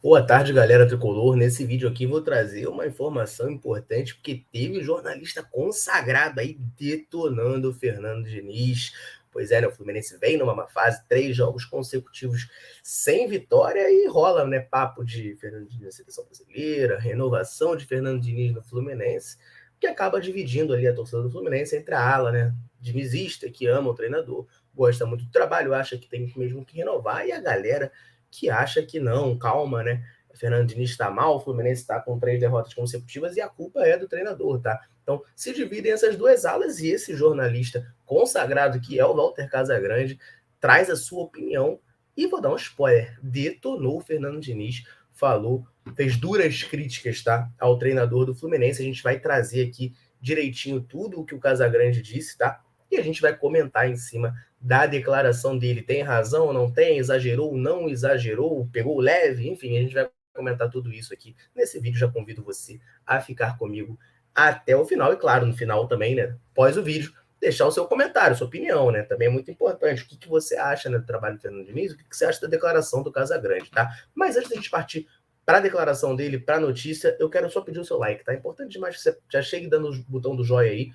Boa tarde, galera tricolor. Nesse vídeo aqui vou trazer uma informação importante, porque teve jornalista consagrado aí detonando o Fernando Diniz. Pois é, né? O Fluminense vem numa má fase, 3 jogos consecutivos sem vitória e rola, né? Papo de Fernando Diniz na seleção brasileira, renovação de Fernando Diniz no Fluminense, que acaba dividindo ali a torcida do Fluminense entre a ala, né? Dinizista, que ama o treinador, gosta muito do trabalho, acha que tem mesmo que renovar, e a galera que acha que não, calma, né? O Fernando Diniz está mal, o Fluminense está com 3 derrotas consecutivas e a culpa é do treinador, tá? Então, se dividem essas duas alas e esse jornalista consagrado, que é o Walter Casagrande, traz a sua opinião e vou dar um spoiler, detonou o Fernando Diniz, falou, fez duras críticas, tá? Ao treinador do Fluminense. A gente vai trazer aqui direitinho tudo o que o Casagrande disse, tá? E a gente vai comentar em cima da declaração dele. Tem razão ou não tem? Exagerou ou não exagerou? Pegou leve? Enfim, a gente vai comentar tudo isso aqui nesse vídeo. Já convido você a ficar comigo até o final. E claro, no final também, né? Após o vídeo, deixar o seu comentário, sua opinião, né? Também é muito importante. O que você acha, né, do trabalho do Fernando Diniz? O que você acha da declaração do Casagrande, tá? Mas antes da gente partir para a declaração dele, para a notícia, eu quero só pedir o seu like, tá? É importante demais que você já chegue dando o botão do joinha aí.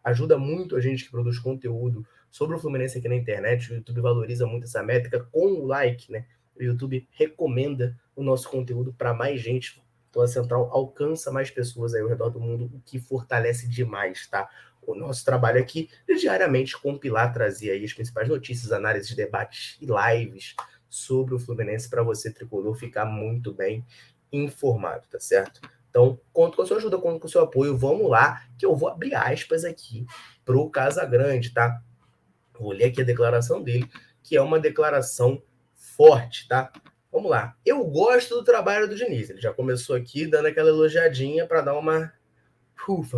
Ajuda muito a gente que produz conteúdo sobre o Fluminense aqui na internet. O YouTube valoriza muito essa métrica com o like, né? O YouTube recomenda o nosso conteúdo para mais gente. Então a Central alcança mais pessoas aí ao redor do mundo, o que fortalece demais, tá? O nosso trabalho aqui de diariamente compilar, trazer aí as principais notícias, análises, debates e lives sobre o Fluminense para você, tricolor, ficar muito bem informado, tá certo? Então, conto com a sua ajuda, conto com o seu apoio. Vamos lá, que eu vou abrir aspas aqui pro Casagrande, tá? Vou ler aqui a declaração dele, que é uma declaração forte, tá? Vamos lá. Eu gosto do trabalho do Diniz. Ele já começou aqui dando aquela elogiadinha para dar uma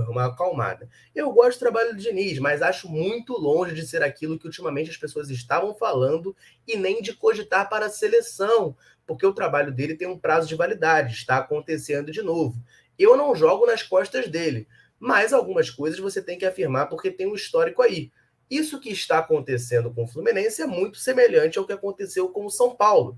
uma acalmada. Eu gosto do trabalho do Diniz, mas acho muito longe de ser aquilo que ultimamente as pessoas estavam falando e nem de cogitar para a seleção, porque o trabalho dele tem um prazo de validade, está acontecendo de novo. Eu não jogo nas costas dele, mas algumas coisas você tem que afirmar porque tem um histórico aí. Isso que está acontecendo com o Fluminense é muito semelhante ao que aconteceu com o São Paulo.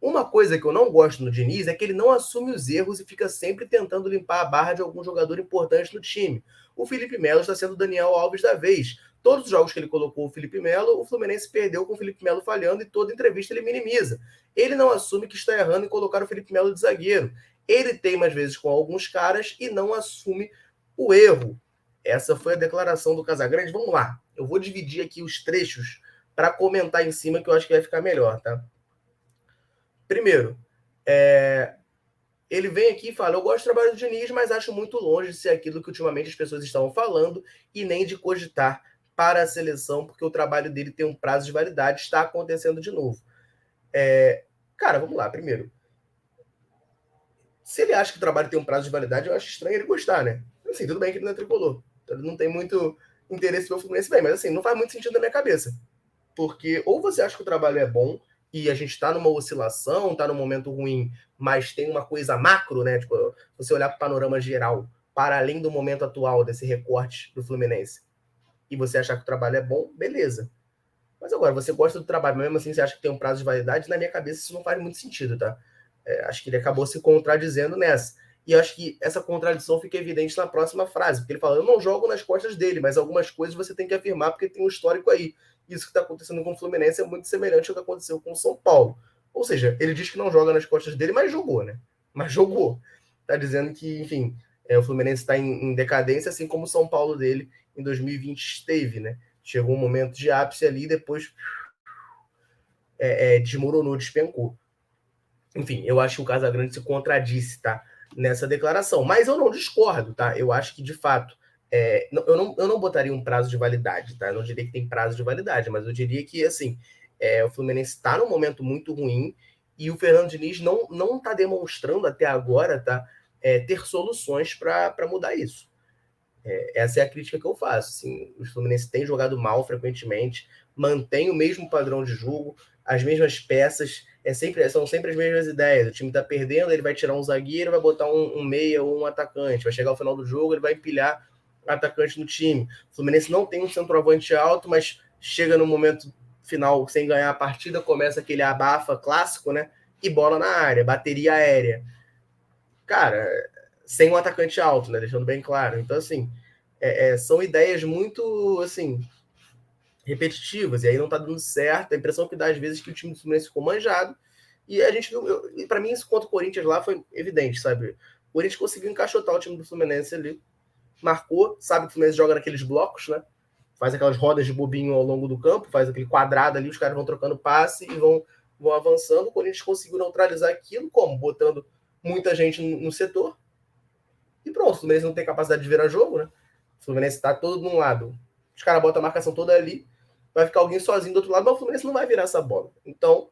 Uma coisa que eu não gosto no Diniz é que ele não assume os erros e fica sempre tentando limpar a barra de algum jogador importante no time. O Felipe Melo está sendo o Daniel Alves da vez. Todos os jogos que ele colocou o Felipe Melo, o Fluminense perdeu com o Felipe Melo falhando e toda entrevista ele minimiza. Ele não assume que está errando em colocar o Felipe Melo de zagueiro. Ele teima às vezes com alguns caras e não assume o erro. Essa foi a declaração do Casagrande. Vamos lá. Eu vou dividir aqui os trechos para comentar em cima que eu acho que vai ficar melhor, tá? Primeiro, ele vem aqui e fala: eu gosto do trabalho do Diniz, mas acho muito longe de ser aquilo que ultimamente as pessoas estavam falando e nem de cogitar para a seleção, porque o trabalho dele tem um prazo de validade, está acontecendo de novo. Cara, vamos lá. Primeiro, se ele acha que o trabalho tem um prazo de validade, eu acho estranho ele gostar, né? Assim, tudo bem que ele não é tricolor, então ele não tem muito interesse pelo Fluminense bem, mas assim, não faz muito sentido na minha cabeça. Porque ou você acha que o trabalho é bom e a gente está numa oscilação, está num momento ruim, mas tem uma coisa macro, né? Tipo, se você olhar para o panorama geral, para além do momento atual desse recorte do Fluminense, e você achar que o trabalho é bom, beleza. Mas agora, você gosta do trabalho, mesmo assim você acha que tem um prazo de validade, na minha cabeça isso não faz muito sentido, tá? Acho que ele acabou se contradizendo nessa. E acho que essa contradição fica evidente na próxima frase, porque ele fala: eu não jogo nas costas dele, mas algumas coisas você tem que afirmar porque tem um histórico aí. Isso que está acontecendo com o Fluminense é muito semelhante ao que aconteceu com o São Paulo. Ou seja, ele diz que não joga nas costas dele, mas jogou, né? Mas jogou. Tá dizendo que, enfim, o Fluminense está em decadência, assim como o São Paulo dele em 2020 esteve, né? Chegou um momento de ápice ali, depois desmoronou, despencou. Enfim, eu acho que o Casagrande se contradisse, tá? Nessa declaração. Mas eu não discordo, tá? Eu acho que, de fato, eu não botaria um prazo de validade, tá? Eu não diria que tem prazo de validade, mas eu diria que, assim, o Fluminense está num momento muito ruim e o Fernando Diniz não tá demonstrando até agora, tá? Ter soluções para mudar isso. Essa é a crítica que eu faço. Assim, os Fluminense têm jogado mal frequentemente, mantém o mesmo padrão de jogo, as mesmas peças, são sempre as mesmas ideias. O time está perdendo, ele vai tirar um zagueiro, vai botar um meia ou um atacante. Vai chegar ao final do jogo, ele vai empilhar atacante no time. O Fluminense não tem um centroavante alto, mas chega no momento final sem ganhar a partida, começa aquele abafa clássico, né? e bola na área, bateria aérea. Cara, sem um atacante alto, né? Deixando bem claro. Então, assim, são ideias muito, assim, repetitivas, e aí não tá dando certo. A impressão que dá, às vezes, que o time do Fluminense ficou manjado, e a gente viu, para mim, isso contra o Corinthians lá foi evidente, sabe? O Corinthians conseguiu encaixotar o time do Fluminense ali, marcou, sabe que o Fluminense joga naqueles blocos, né? Faz aquelas rodas de bobinho ao longo do campo, faz aquele quadrado ali, os caras vão trocando passe e vão avançando. O Corinthians conseguiu neutralizar aquilo, como? Botando muita gente no setor. E pronto, o Fluminense não tem capacidade de virar jogo, né? O Fluminense tá todo de um lado. Os caras botam a marcação toda ali, vai ficar alguém sozinho do outro lado, mas o Fluminense não vai virar essa bola. Então,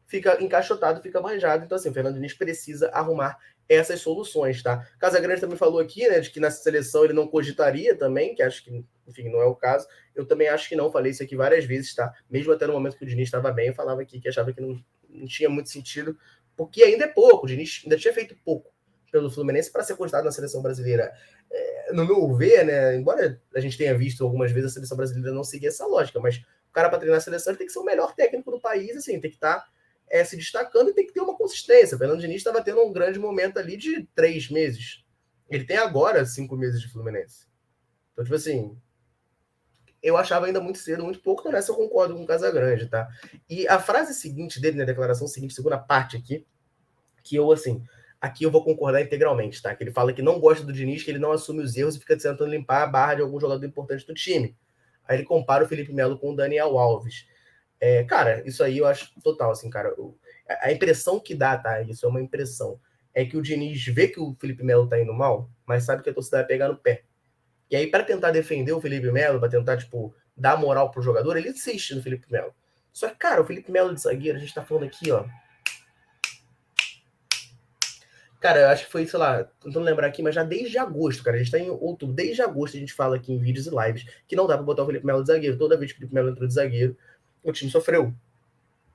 fica encaixotado, fica manjado. Então, assim, o Fernando Diniz precisa arrumar essas soluções, tá? Casagrande também falou aqui, né, de que na seleção ele não cogitaria também, que acho que, enfim, não é o caso. Eu também acho que não, falei isso aqui várias vezes, tá? Mesmo até no momento que o Diniz estava bem, eu falava aqui que achava que não tinha muito sentido, porque ainda é pouco, o Diniz ainda tinha feito pouco pelo Fluminense para ser cogitado na seleção brasileira. No meu ver, né, embora a gente tenha visto algumas vezes a seleção brasileira não seguir essa lógica, mas o cara para treinar a seleção ele tem que ser o melhor técnico do país, assim, tem que estar se destacando e tem que ter uma consistência. O Fernando Diniz estava tendo um grande momento ali de 3 meses. Ele tem agora 5 meses de Fluminense. Então, tipo assim, eu achava ainda muito cedo, muito pouco, então nessa eu concordo com o Casagrande, tá? E a frase seguinte dele, na declaração seguinte, segunda parte aqui, que eu, assim, aqui eu vou concordar integralmente, tá? Que ele fala que não gosta do Diniz, que ele não assume os erros e fica tentando limpar a barra de algum jogador importante do time. Aí ele compara o Felipe Melo com o Daniel Alves. Cara, isso aí eu acho total, assim, cara. A impressão que dá, tá? Isso é uma impressão. É que o Diniz vê que o Felipe Melo tá indo mal, mas sabe que a torcida vai pegar no pé. E aí, para tentar defender o Felipe Melo, para tentar, tipo, dar moral pro jogador, ele insiste no Felipe Melo. Só que, cara, o Felipe Melo de zagueiro, a gente tá falando aqui, ó. Cara, eu acho que foi, sei lá, tentando lembrar aqui, mas já desde agosto, cara. A gente tá em outubro, desde agosto a gente fala aqui em vídeos e lives que não dá pra botar o Felipe Melo de zagueiro. Toda vez que o Felipe Melo entrou de zagueiro, o time sofreu.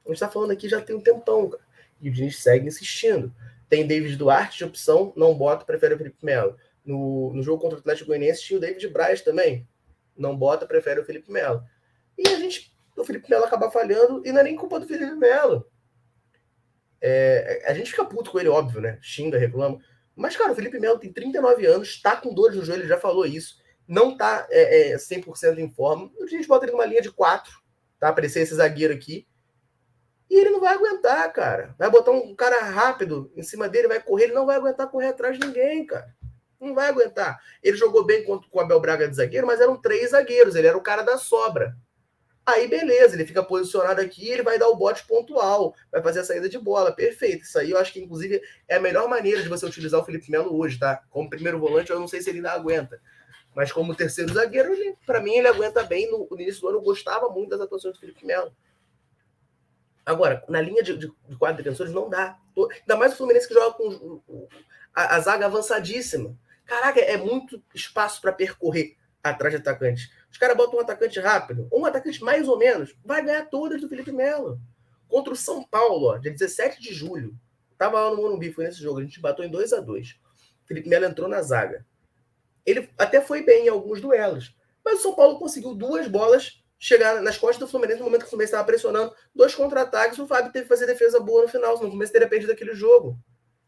A gente tá falando aqui já tem um tempão, cara. E o Diniz segue insistindo. Tem David Duarte de opção, não bota, prefere o Felipe Melo. No jogo contra o Atlético Goianiense tinha o David Braz também. Não bota, prefere o Felipe Melo. E o Felipe Melo acaba falhando, e não é nem culpa do Felipe Melo. A gente fica puto com ele, óbvio, né? Xinga, reclama. Mas, cara, o Felipe Melo tem 39 anos, tá com dores no joelho, ele já falou isso. Não tá 100% em forma. A gente bota ele numa linha de 4, tá? Aparecer esse zagueiro aqui. E ele não vai aguentar, cara. Vai botar um cara rápido em cima dele, vai correr, ele não vai aguentar correr atrás de ninguém, cara. Não vai aguentar. Ele jogou bem com o Abel Braga de zagueiro, mas eram 3 zagueiros, ele era o cara da sobra. Aí, beleza, ele fica posicionado aqui, ele vai dar o bote pontual, vai fazer a saída de bola, perfeito. Isso aí eu acho que, inclusive, é a melhor maneira de você utilizar o Felipe Melo hoje, tá? Como primeiro volante, eu não sei se ele ainda aguenta. Mas como terceiro zagueiro, para mim, ele aguenta bem. No início do ano, eu gostava muito das atuações do Felipe Melo. Agora, na linha de quatro defensores, não dá. Ainda mais o Fluminense que joga com a zaga avançadíssima. Caraca, é muito espaço para percorrer atrás de atacante. Os caras botam um atacante rápido, um atacante mais ou menos, vai ganhar todas do Felipe Melo. Contra o São Paulo, ó, dia 17 de julho. Tava lá no Morumbi, foi nesse jogo. A gente bateu em 2-2. Felipe Melo entrou na zaga. Ele até foi bem em alguns duelos. Mas o São Paulo conseguiu 2 bolas chegar nas costas do Fluminense no momento que o Fluminense estava pressionando, 2 contra-ataques, o Fábio teve que fazer defesa boa no final, senão o Fluminense teria perdido aquele jogo.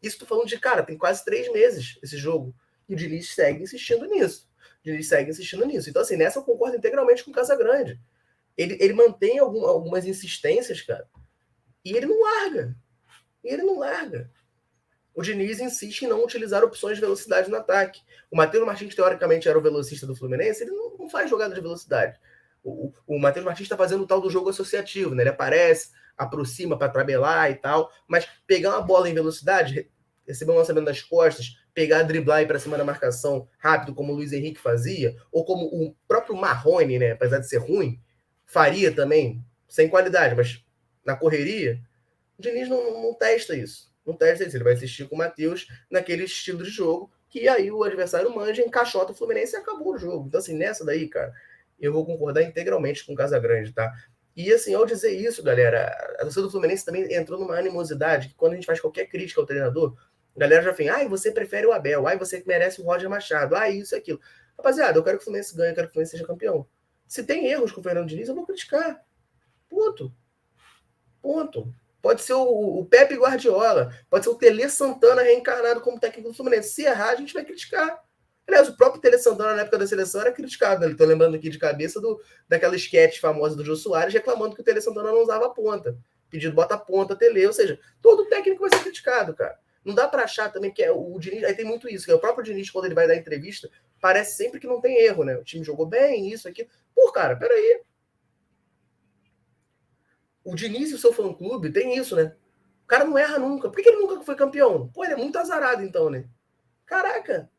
Isso tô falando de, cara, tem quase 3 meses esse jogo. E o Diniz segue insistindo nisso. O Diniz segue insistindo nisso. Então, assim, nessa eu concordo integralmente com o Casagrande. Ele mantém algumas insistências, cara, e ele não larga. E ele não larga. O Diniz insiste em não utilizar opções de velocidade no ataque. O Matheus Martins, teoricamente, era o velocista do Fluminense, ele não faz jogada de velocidade. O Matheus Martins está fazendo o tal do jogo associativo, né? Ele aparece, aproxima para tabelar e tal, mas pegar uma bola em velocidade, receber um lançamento das costas, pegar, driblar e ir para cima da marcação rápido, como o Luiz Henrique fazia, ou como o próprio Marrone, né? Apesar de ser ruim, faria também, sem qualidade, mas na correria, o Diniz não testa isso. Não testa isso. Ele vai assistir com o Matheus naquele estilo de jogo, que aí o adversário manja, encaixota o Fluminense e acabou o jogo. Então, assim, nessa daí, cara, eu vou concordar integralmente com o Casagrande, tá? E, assim, ao dizer isso, galera, a torcida do Fluminense também entrou numa animosidade, que quando a gente faz qualquer crítica ao treinador, a galera já vem, você prefere o Abel, você merece o Roger Machado, isso e aquilo. Rapaziada, eu quero que o Fluminense ganhe, eu quero que o Fluminense seja campeão. Se tem erros com o Fernando Diniz, eu vou criticar. Ponto. Ponto. pode ser o Pepe Guardiola, pode ser o Tele Santana reencarnado como técnico do Fluminense. Se errar, a gente vai criticar. Aliás, o próprio Tele Santana, na época da seleção, era criticado. Né? Estou lembrando aqui de cabeça daquela sketch famosa do Jô Soares, reclamando que o Tele Santana não usava a ponta. Pedido bota a ponta, Tele. Ou seja, todo técnico vai ser criticado, cara. Não dá para achar também que o Diniz... Aí tem muito isso, que é o próprio Diniz, quando ele vai dar entrevista, parece sempre que não tem erro, né? O time jogou bem, isso, aqui. Pô, cara, peraí. O Diniz e o seu fã-clube tem isso, né? O cara não erra nunca. Por que ele nunca foi campeão? Pô, ele é muito azarado, então, né? Caraca,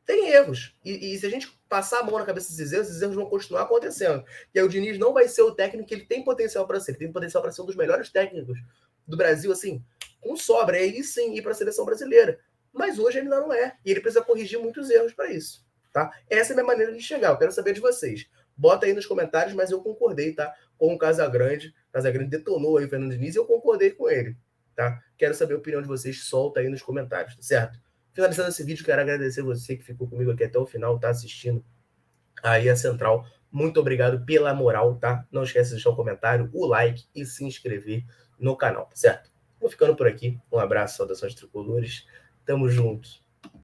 tem erros. E se a gente passar a mão na cabeça desses erros, esses erros vão continuar acontecendo. E aí o Diniz não vai ser o técnico que ele tem potencial para ser. Ele tem potencial para ser um dos melhores técnicos do Brasil, assim, com sobra. É aí sim ir para a seleção brasileira. Mas hoje ele ainda não é. E ele precisa corrigir muitos erros para isso. Tá? Essa é a minha maneira de enxergar. Eu quero saber de vocês. Bota aí nos comentários, mas eu concordei, tá? Com o Casagrande. O Casagrande detonou aí o Fernando Diniz e eu concordei com ele. Tá? Quero saber a opinião de vocês. Solta aí nos comentários, tá certo? Finalizando esse vídeo, quero agradecer você que ficou comigo aqui até o final, tá assistindo aí a Central. Muito obrigado pela moral, tá? Não esquece de deixar um comentário, o like e se inscrever no canal, tá certo? Vou ficando por aqui. Um abraço, saudações tricolores. Tamo junto.